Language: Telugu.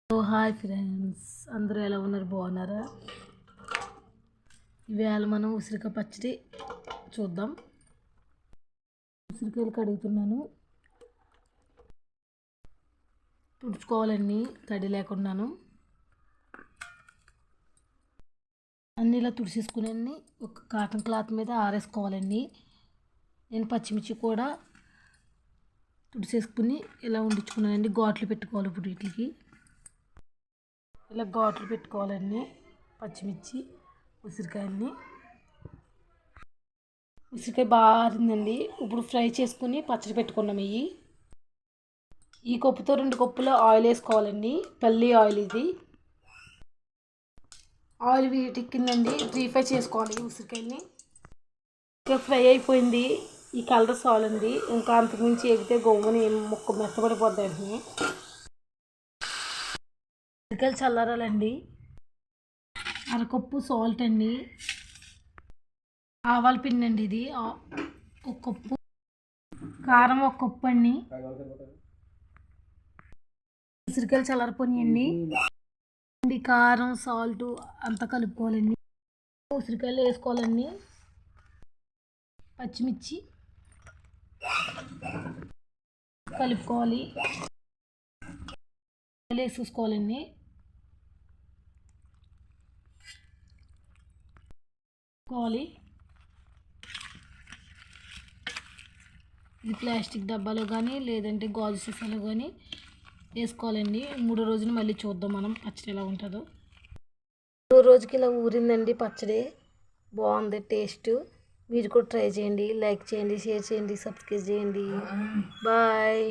హాయ్ ఫ్రెండ్స్, అందరూ ఎలా ఉన్నారు? బాగున్నారా? ఇవాళ మనం ఉసిరికాయ పచ్చడి చూద్దాం. ఉసిరికాయలు కడుగుతున్నాను, తుడుచుకోవాలండి తడి లేకుండాను. అన్నీ ఇలా తుడిచేసుకుని ఒక కాటన్ క్లాత్ మీద ఆరేసుకోవాలండి. నేను పచ్చిమిర్చి కూడా తుడిచేసుకుని ఇలా ఉండించుకున్నానండి. ఘాట్లు పెట్టుకోవాలి. ఇప్పుడు వీటికి ఇలా ఘాట్లు పెట్టుకోవాలండి. పచ్చిమిర్చి ఉసిరికాయల్ని. ఉసిరికాయ బాగా ఆరిందండి. ఇప్పుడు ఫ్రై చేసుకుని పచ్చడి పెట్టుకున్నాం. ఈ కప్పుతో 2 కప్పుల ఆయిల్ వేసుకోవాలండి. పల్లి ఆయిల్ ఇది. ఆయిల్ వీటికిందండి. ఫ్రై చేసుకోవాలి ఉసిరికాయల్ని. ఇంకా ఫ్రై అయిపోయింది. ఈ కలర్ సాలండి. ఇంకా అంతకుమించి ఎగితే గొవ్వని ముక్క మెత్తబడిపోద్దండి. ఉసిరికాయలు చల్లారాలండి. అరకప్పు సాల్ట్ అండి. ఆవాల పిండి అండి ఇది 1 కప్పు. కారం 1 కప్పు అండి. ఉసిరికాయలు చల్లారిపోయినాయండి. కారం సాల్ట్ అంతా కలుపుకోవాలండి. ఉసిరికాయలు వేసుకోవాలండి. పచ్చిమిర్చి కలుపుకోవాలి. వేసేసుకోవాలండి. ఇది ప్లాస్టిక్ డబ్బాలో కానీ లేదంటే గాజు సీసాలో కానీ వేసుకోవాలండి. 3వ రోజున మళ్ళీ చూద్దాం మనం పచ్చడి ఎలా ఉంటుందో. 3వ రోజుకి ఇలా ఊరిందండి పచ్చడి. బాగుంది టేస్ట్. మీరు కూడా ట్రై చేయండి. లైక్ చేయండి, షేర్ చేయండి, సబ్స్క్రైబ్ చేయండి. బాయ్.